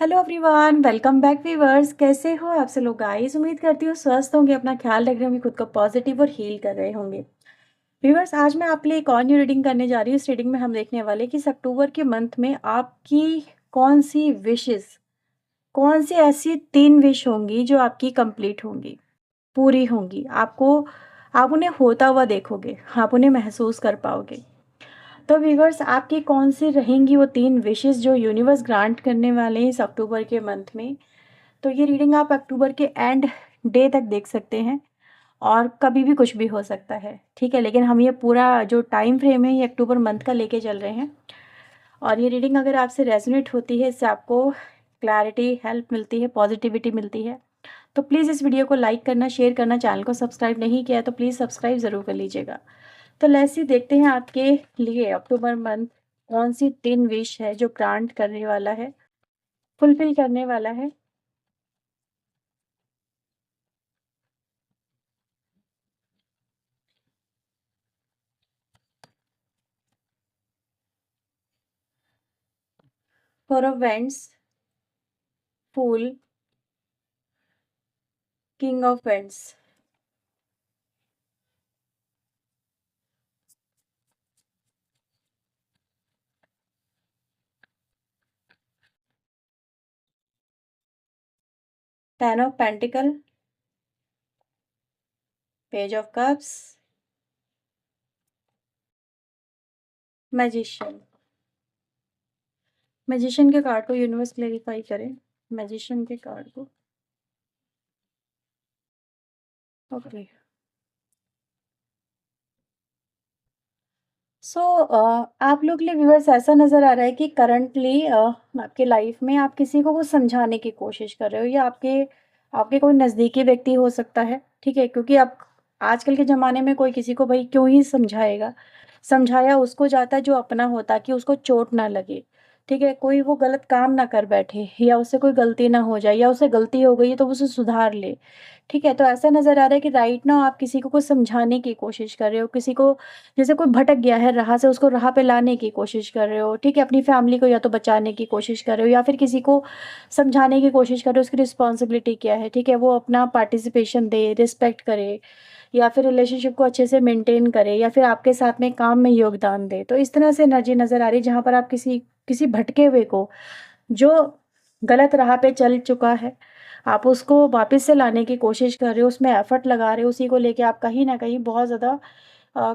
Hello everyone, welcome back viewers. कैसे हो आप सब लोग गाइस? उम्मीद करती हूँ स्वस्थ होंगे, अपना ख्याल रख रहे होंगे, खुद को पॉजिटिव और हील कर रहे होंगे। व्यूअर्स, आज मैं आपके लिए एक और न्यू रीडिंग करने जा रही हूँ। इस रीडिंग में हम देखने वाले कि इस अक्टूबर के मंथ में आपकी कौन सी विशेस, कौन सी ऐसी 3 विश होंगी जो आपकी कंप्लीट होंगी, पूरी होंगी। आप उन्हें होता हुआ देखोगे, आप उन्हें महसूस कर पाओगे। तो व्यूअर्स, आपकी कौन सी रहेंगी वो 3 विशेस जो यूनिवर्स ग्रांट करने वाले हैं इस अक्टूबर के मंथ में। तो ये रीडिंग आप अक्टूबर के एंड डे तक देख सकते हैं और कभी भी कुछ भी हो सकता है, ठीक है। लेकिन हम ये पूरा जो टाइम फ्रेम है ये अक्टूबर मंथ का लेके चल रहे हैं। और ये रीडिंग अगर आपसे रेजोनेट होती है, इससे आपको क्लैरिटी, हेल्प मिलती है, पॉजिटिविटी मिलती है, तो प्लीज़ इस वीडियो को लाइक करना, शेयर करना, चैनल को सब्सक्राइब नहीं किया है तो प्लीज़ सब्सक्राइब ज़रूर कर लीजिएगा। तो लेट्स सी देखते हैं आपके लिए अक्टूबर मंथ कौन सी 3 विश है जो ग्रांट करने वाला है, फुलफिल करने वाला है। Four of wands, fool, king of wands, 10 of pentacle, page of cups, magician. Magician के कार्ड को यूनिवर्स क्लेरिफाई करें, मैजिशियन के कार्ड को। ओके, सो आप लोग के लिए व्यूअर्स ऐसा नज़र आ रहा है कि करंटली आपके लाइफ में आप किसी को कुछ समझाने की कोशिश कर रहे हो, या आपके आपके कोई नज़दीकी व्यक्ति हो सकता है, ठीक है। क्योंकि अब आजकल के ज़माने में कोई किसी को भाई क्यों ही समझाएगा। समझाया उसको जाता है जो अपना होता, कि उसको चोट ना लगे, ठीक है। कोई वो गलत काम ना कर बैठे, या उससे कोई गलती ना हो जाए, या उससे गलती हो गई है तो वो उसे सुधार ले, ठीक है। तो ऐसा नज़र आ रहा है कि राइट नाउ आप किसी को कुछ समझाने की कोशिश कर रहे हो, किसी को, जैसे कोई भटक गया है राह से, उसको राह पे लाने की कोशिश कर रहे हो, ठीक है। अपनी फैमिली को या तो बचाने की कोशिश कर रहे हो, या फिर किसी को समझाने की कोशिश कर रहे हो उसकी रिस्पॉन्सिबिलिटी क्या है, ठीक है। वो अपना पार्टिसिपेशन दे, रिस्पेक्ट करे, या फिर रिलेशनशिप को अच्छे से मेंटेन करे, या फिर आपके साथ में काम में योगदान दे। तो इस तरह से एनर्जी नज़र आ रही है जहाँ पर आप किसी किसी भटके हुए को, जो गलत राह पे चल चुका है, आप उसको वापस से लाने की कोशिश कर रहे हो, उसमें एफर्ट लगा रहे हो। उसी को लेके आप कहीं न कहीं बहुत ज़्यादा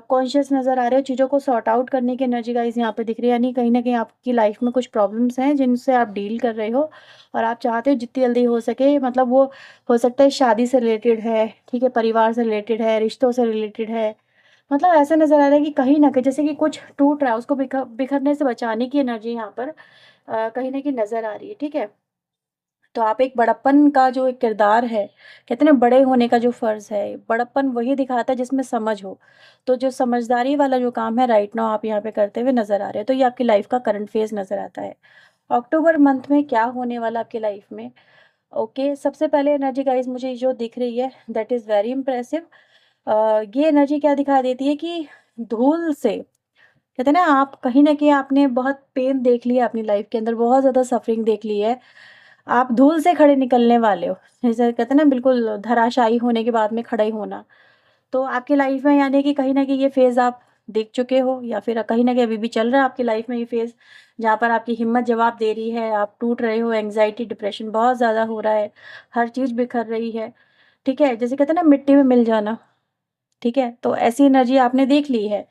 कॉन्शियस नज़र आ रहे हो। चीज़ों को सॉर्ट आउट करने की एनर्जी गाइस यहाँ पे दिख रही है, यानी कहीं न कहीं आपकी लाइफ में कुछ प्रॉब्लम्स हैं जिनसे आप डील कर रहे हो, और आप चाहते हो जितनी जल्दी हो सके, मतलब वो हो सकता है शादी से रिलेटेड है, ठीक है, परिवार से रिलेटेड है, रिश्तों से रिलेटेड है। मतलब ऐसा नज़र आ रहा है कि कहीं न कहीं जैसे कि कुछ टूट रहा है, उसको बिखरने से बचाने की एनर्जी यहाँ पर कहीं न कहीं नज़र आ रही है, ठीक है। तो आप एक बड़प्पन का जो एक किरदार है, कहते हैं ना बड़े होने का जो फ़र्ज़ है, बड़प्पन वही दिखाता है जिसमें समझ हो। तो जो समझदारी वाला जो काम है राइट नाउ आप यहाँ पे करते हुए नज़र आ रहे हैं। तो ये आपकी लाइफ़ का करंट फ़ेज़ नज़र आता है। अक्टूबर मंथ में क्या होने वाला आपकी लाइफ़ में? ओके, सबसे पहले एनर्जी गाइज़ मुझे जो दिख रही है दैट इज़ वेरी इम्प्रेसिव। ये एनर्जी क्या दिखा देती है कि धूल से, कहते हैं ना, आप कहीं न कहीं आपने बहुत पेन देख लिया अपनी लाइफ़ के अंदर, बहुत ज़्यादा सफ़रिंग देख ली है। आप धूल से खड़े निकलने वाले हो। जैसे कहते हैं ना, बिल्कुल धराशायी होने के बाद में खड़ा ही होना। तो आपकी लाइफ़ में यानी कि कहीं न कहीं ये फ़ेज़ आप देख चुके हो, या फिर कहीं न कहीं अभी भी चल रहा है आपकी लाइफ़ में ये फ़ेज़, जहाँ पर आपकी हिम्मत जवाब दे रही है, आप टूट रहे हो, एंग्ज़ायटी, डिप्रेशन बहुत ज़्यादा हो रहा है, हर चीज़ बिखर रही है, ठीक है? जैसे कहते हैं ना मिट्टी में मिल जाना, ठीक है? तो ऐसी एनर्जी आपने देख ली है।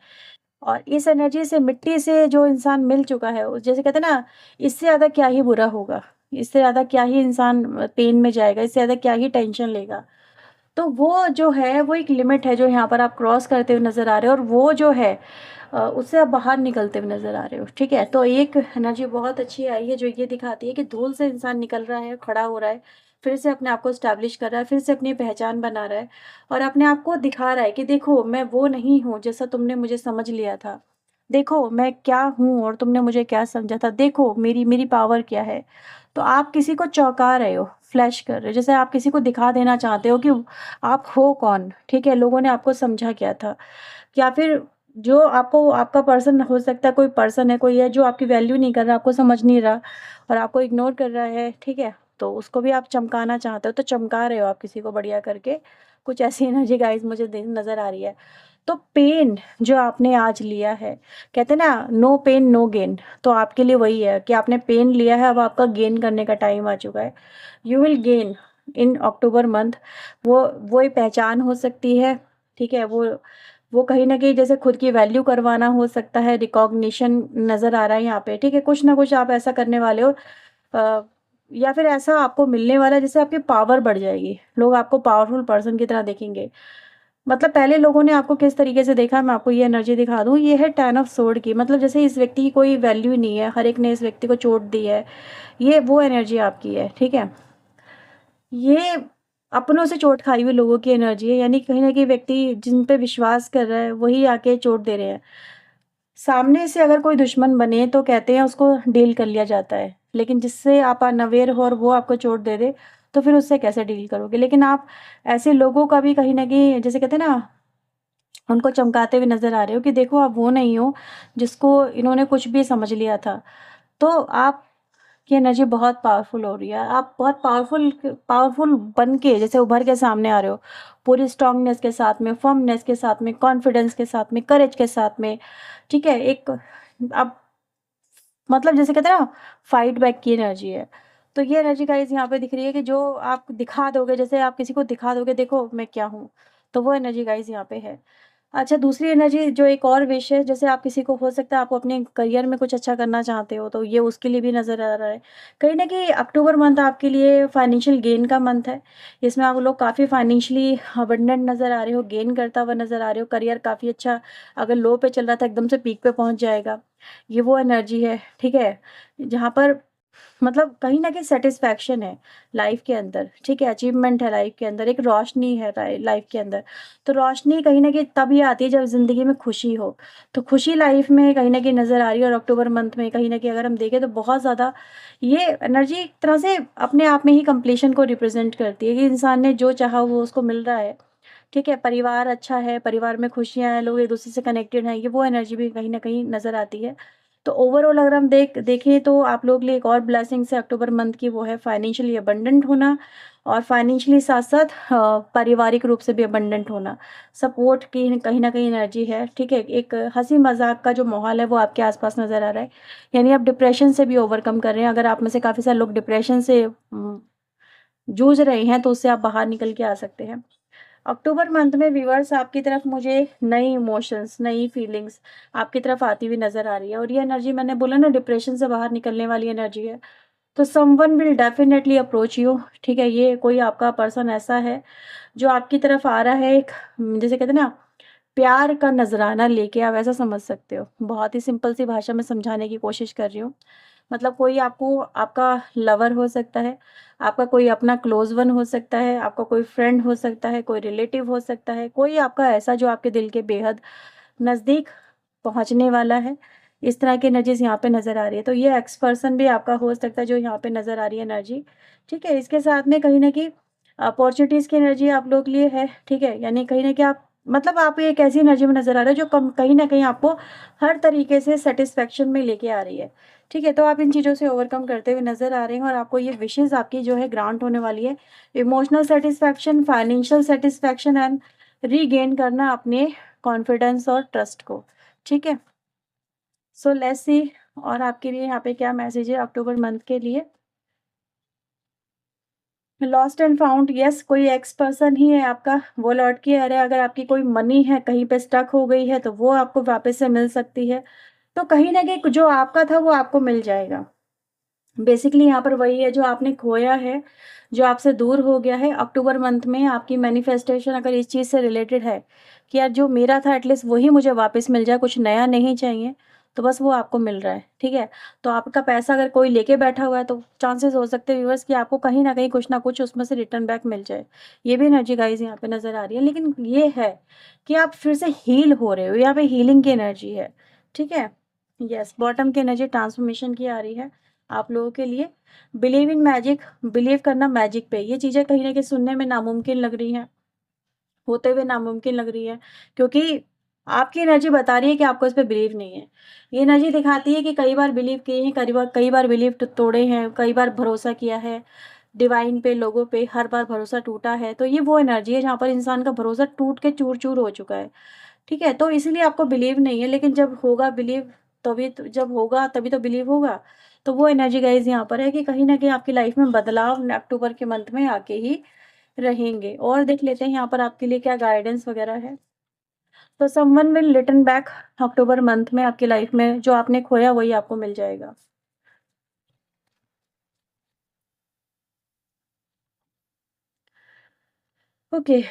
और इस एनर्जी से, मिट्टी से जो इंसान मिल चुका है, उस जैसे कहते हैं ना, इससे ज़्यादा क्या ही बुरा होगा, इससे ज़्यादा क्या ही इंसान पेन में जाएगा, इससे ज़्यादा क्या ही टेंशन लेगा। तो वो जो है, वो एक लिमिट है जो यहाँ पर आप क्रॉस करते हुए नज़र आ रहे हो, और वो जो है उससे आप बाहर निकलते हुए नज़र आ रहे हो, ठीक है। तो एक एनर्जी बहुत अच्छी आई है जो ये दिखाती है कि धूल से इंसान निकल रहा है, खड़ा हो रहा है, फिर से अपने आप को स्टैब्लिश कर रहा है, फिर से अपनी पहचान बना रहा है, और अपने आप को दिखा रहा है कि देखो मैं वो नहीं हूँ जैसा तुमने मुझे समझ लिया था। देखो मैं क्या हूँ और तुमने मुझे क्या समझा था, देखो मेरी मेरी पावर क्या है। तो आप किसी को चौंका रहे हो, फ्लैश कर रहे हो, जैसे आप किसी को दिखा देना चाहते हो कि आप हो कौन, ठीक है, लोगों ने आपको समझा क्या था, या फिर जो आपको आपका पर्सन हो सकता है, कोई पर्सन है, कोई है जो आपकी वैल्यू नहीं कर रहा, आपको समझ नहीं रहा और आपको इग्नोर कर रहा है, ठीक है? तो उसको भी आप चमकाना चाहते हो, तो चमका रहे हो आप किसी को बढ़िया करके। कुछ ऐसी एनर्जी गाइस मुझे नज़र आ रही है। तो पेन जो आपने आज लिया है, कहते हैं ना नो पेन नो गेन, तो आपके लिए वही है कि आपने पेन लिया है, अब आपका गेन करने का टाइम आ चुका है। You will gain in October month. वो एक पहचान हो सकती है, ठीक है? वो कहीं न कहीं जैसे खुद की वैल्यू करवाना हो सकता है, रिकॉग्निशन नज़र आ रहा है यहाँ पे, ठीक है? कुछ ना कुछ आप ऐसा करने वाले हो, अ, या फिर ऐसा आपको मिलने वाला है जिससे आपकी पावर बढ़ जाएगी। लोग आपको पावरफुल पर्सन की तरह देखेंगे। मतलब पहले लोगों ने आपको किस तरीके से देखा, मैं आपको ये एनर्जी दिखा दूँ, ये है 10 ऑफ स्वॉर्ड की, मतलब जैसे इस व्यक्ति की कोई वैल्यू ही नहीं है, हर एक ने इस व्यक्ति को चोट दी है। ये वो एनर्जी आपकी है, ठीक है? ये अपनों से चोट खाई हुई लोगों की एनर्जी है, यानी कहीं न कहीं व्यक्ति जिन पे विश्वास कर रहा है, वही आके चोट दे रहे हैं। सामने से अगर कोई दुश्मन बने तो कहते हैं उसको डील कर लिया जाता है, लेकिन जिससे आप अनअवेयर हो और वो आपको चोट दे दे, तो फिर उससे कैसे डील करोगे? लेकिन आप ऐसे लोगों का भी कहीं न कहीं जैसे कहते हैं ना, उनको चमकाते हुए नज़र आ रहे हो कि देखो आप वो नहीं हो, जिसको इन्होंने कुछ भी समझ लिया था। तो आपकी एनर्जी बहुत पावरफुल हो रही है। आप बहुत पावरफुल पावरफुल बन के जैसे उभर के सामने आ रहे हो, पूरी स्ट्रॉन्गनेस के साथ में, फर्मनेस के साथ में, कॉन्फिडेंस के साथ में, करेज के साथ में, ठीक है? एक आप मतलब जैसे कहते हैं ना फाइट बैक की एनर्जी है। तो ये एनर्जी गाइस यहाँ पे दिख रही है कि जो आप दिखा दोगे, जैसे आप किसी को दिखा दोगे देखो मैं क्या हूँ, तो वो एनर्जी गाइस यहाँ पे है। अच्छा, दूसरी एनर्जी जो एक और विश है, जैसे आप किसी को हो सकता है आपको अपने करियर में कुछ अच्छा करना चाहते हो, तो ये उसके लिए भी नज़र आ रहा है। कहीं न कहीं अक्टूबर मंथ आपके लिए फाइनेंशियल गेन का मंथ है। इसमें आप लोग काफ़ी फाइनेंशियली अबंडेंट नज़र आ रहे हो, गेन करता हुआ नज़र आ रहे हो, करियर काफ़ी अच्छा अगर लो पे चल रहा था एकदम से पीक पे पहुँच जाएगा। ये वो एनर्जी है, ठीक है? जहाँ पर मतलब कहीं न कहीं सैटिस्फैक्शन है लाइफ़ के अंदर, ठीक है? अचीवमेंट है लाइफ़ के अंदर, एक रोशनी है लाइफ़ के अंदर। तो रोशनी कहीं न कहीं तभी आती है जब ज़िंदगी में खुशी हो। तो खुशी लाइफ़ में कहीं न कहीं नज़र आ रही है और अक्टूबर मंथ में कहीं न कहीं अगर हम देखें तो बहुत ज़्यादा ये एनर्जी एक तरह से अपने आप में ही कंप्लीशन को रिप्रेज़ेंट करती है कि इंसान ने जो चाहा वो उसको मिल रहा है, ठीक है? परिवार अच्छा है, परिवार में खुशियाँ हैं, लोग एक-दूसरे से कनेक्टेड हैं, ये वो एनर्जी भी कहीं न कहीं नज़र आती है। तो ओवरऑल अगर हम देखें तो आप लोग के लिए एक और ब्लेसिंग्स है अक्टूबर मंथ की, वो है फाइनेंशियली अबंडेंट होना और फाइनेंशियली साथ-साथ पारिवारिक रूप से भी अबंडेंट होना। सपोर्ट की कहीं न कहीं एनर्जी है, ठीक है? एक हँसी-मज़ाक का जो माहौल है वो आपके आस-पास नज़र आ रहा है। यानी आप डिप्रेशन से भी ओवरकम कर रहे हैं। अगर आप में से काफ़ी सारे लोग डिप्रेशन से जूझ रहे हैं तो उससे आप बाहर निकल के आ सकते हैं। अक्टूबर मंथ में व्यूअर्स आपकी तरफ मुझे नई इमोशंस, नई फीलिंग्स आपकी तरफ आती हुई नज़र आ रही है और ये एनर्जी मैंने बोला ना डिप्रेशन से बाहर निकलने वाली एनर्जी है। तो someone will definitely approach you, ठीक है? ये कोई आपका पर्सन ऐसा है जो आपकी तरफ आ रहा है एक जिसे कहते हैं ना प्यार का नज़राना लेके, आप ऐसा समझ सकते हो। बहुत ही सिंपल सी भाषा में समझाने की कोशिश कर रही हूँ। मतलब कोई आपको आपका लवर हो सकता है, आपका कोई अपना क्लोज़ वन हो सकता है, आपका कोई फ्रेंड हो सकता है, कोई रिलेटिव हो सकता है, कोई आपका ऐसा जो आपके दिल के बेहद नज़दीक पहुँचने वाला है। इस तरह की एनर्जीज़ यहाँ पे नज़र आ रही है। तो ये एक्स पर्सन भी आपका हो सकता है जो यहाँ पे नज़र आ रही है एनर्जी, ठीक है? इसके साथ में कहीं न कहीं अपॉर्च्युनिटीज़ की एनर्जी आप लोग के लिए है, ठीक है? यानी कहीं न कहीं आप मतलब आप एक ऐसी एनर्जी में नज़र आ रहे हो जो कहीं न कहीं आपको हर तरीके से सैटिस्फैक्शन में लेके आ रही है, ठीक है? तो आप इन चीज़ों से ओवरकम करते हुए नज़र आ रहे हैं और आपको ये विशेज़ आपकी जो है ग्रांट होने वाली है। Emotional satisfaction, financial satisfaction and regain करना अपने कॉन्फिडेंस और ट्रस्ट को, ठीक है? सो लेट्स सी और आपके लिए यहाँ पे क्या मैसेज है अक्टूबर मंथ के लिए। लॉस्ट एंड फाउंड, यस, कोई एक्स पर्सन ही है आपका, वो लौट के आ रहा है। अगर आपकी कोई मनी है कहीं पे स्टक हो गई है तो वो आपको वापस से मिल सकती है। तो कहीं न कहीं जो आपका था वो आपको मिल जाएगा। बेसिकली यहाँ पर वही है जो आपने खोया है, जो आपसे दूर हो गया है, अक्टूबर मंथ में आपकी मैनिफेस्टेशन अगर इस चीज़ से रिलेटेड है कि यार जो मेरा था एटलीस्ट वही मुझे वापस मिल जाए, कुछ नया नहीं चाहिए, तो बस वो आपको मिल रहा है, ठीक है? तो आपका पैसा अगर कोई लेके बैठा हुआ है तो चांसेस हो सकते हैं व्यूअर्स कि आपको कहीं न कहीं कुछ ना कुछ उसमें से रिटर्न बैक मिल जाए। ये भी एनर्जी गाइज़ यहाँ पे नज़र आ रही है, लेकिन ये है कि आप फिर से हील हो रहे हो, यहाँ पे हीलिंग की एनर्जी है, ठीक है? यस, बॉटम की एनर्जी ट्रांसफॉर्मेशन की आ रही है आप लोगों के लिए। बिलीव इन मैजिक, बिलीव करना मैजिक पे, ये चीज़ें कहीं न कहीं सुनने में नामुमकिन लग रही हैं, होते हुए नामुमकिन लग रही है क्योंकि आपकी एनर्जी बता रही है कि आपको इस पे बिलीव नहीं है। ये एनर्जी दिखाती है कि कई बार बिलीव किए हैं, कई बार बिलीव तोड़े हैं, कई बार भरोसा किया है डिवाइन पे, लोगों पे, हर बार भरोसा टूटा है। तो ये वो एनर्जी है जहाँ पर इंसान का भरोसा टूट के चूर-चूर हो चुका है। ठीक है? तो इसीलिए आपको बिलीव नहीं है, लेकिन जब होगा बिलीव, तभी तो, जब होगा तभी तो बिलीव होगा। तो वो एनर्जी गाइज़ यहाँ पर है कि कहीं न कहीं आपकी लाइफ़ में बदलाव न अक्टूबर के मंथ में आके ही रहेंगे। और देख लेते हैं यहाँ पर आपके लिए क्या गाइडेंस वगैरह है। तो someone will return back October month में आपकी लाइफ़ में, जो आपने खोया वही आपको मिल जाएगा। ओके।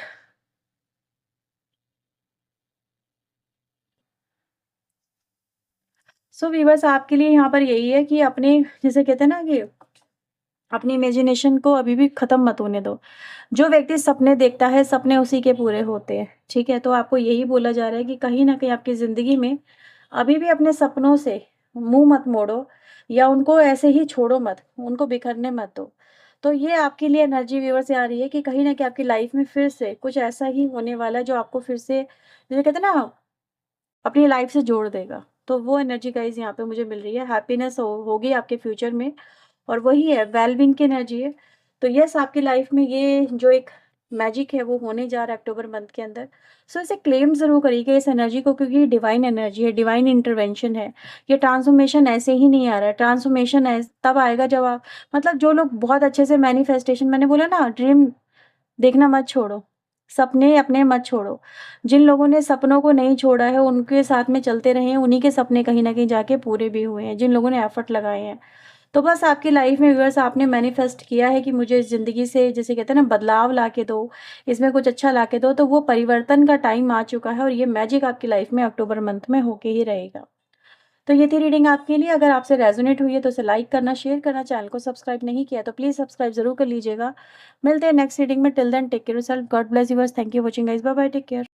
सो व्यूअर्स, आपके लिए यहाँ पर यही है कि अपने, जिसे कहते हैं ना कि अपनी इमेजिनेशन को अभी भी ख़त्म मत होने दो। जो व्यक्ति सपने देखता है, सपने उसी के पूरे होते हैं, ठीक है? तो आपको यही बोला जा रहा है कि कहीं न कहीं आपकी ज़िंदगी में अभी भी अपने सपनों से मुँह मत मोड़ो, या उनको ऐसे ही छोड़ो मत, उनको बिखरने मत दो। तो ये आपके लिए एनर्जी व्यूअर से आ रही है कि कहीं न कहीं आपकी लाइफ़ में फिर से कुछ ऐसा ही होने वाला है जो आपको फिर से, जिसे कहते हैं ना, अपनी लाइफ़ से जोड़ देगा। तो वो एनर्जी गाइज़ यहाँ पे मुझे मिल रही है। हैप्पीनेस होगी आपके फ्यूचर में, और वही है, वेल-बीइंग की एनर्जी है। तो येस, आपकी लाइफ़ में ये जो एक मैजिक है वो होने जा रहा है अक्टूबर मंथ के अंदर। सो इसे क्लेम ज़रूर करिएगा इस एनर्जी को, क्योंकि ये डिवाइन एनर्जी है, डिवाइन इंटरवेंशन है। ये ट्रांसफॉर्मेशन ऐसे ही नहीं आ रहा है, ट्रांसफॉर्मेशन तब आएगा जब आप, मतलब जो लोग बहुत अच्छे से मैनिफेस्टेशन, मैंने बोला ना, ड्रीम देखना मत छोड़ो, सपने अपने मत छोड़ो। जिन लोगों ने सपनों को नहीं छोड़ा है, उनके साथ में चलते रहे हैं, उन्हीं के सपने कहीं न कहीं जाके पूरे भी हुए हैं, जिन लोगों ने एफर्ट लगाए हैं। तो बस आपकी लाइफ में व्यूअर्स, आपने मैनिफेस्ट किया है कि मुझे इस ज़िंदगी से, जिसे कहते हैं ना, बदलाव ला के दो, इसमें कुछ अच्छा ला के दो, तो वो परिवर्तन का टाइम आ चुका है, और ये मैजिक आपकी लाइफ में अक्टूबर मंथ में होके ही रहेगा। तो ये थी रीडिंग आपके लिए। अगर आपसे रेज़ोनेट हुई है तो इसे लाइक करना, शेयर करना, चैनल को सब्सक्राइब नहीं किया तो प्लीज़ सब्सक्राइब ज़रूर कर लीजिएगा। मिलते हैं नेक्स्ट रीडिंग में, till then take care yourself, God bless you, thank you for watching guys, bye bye, take care.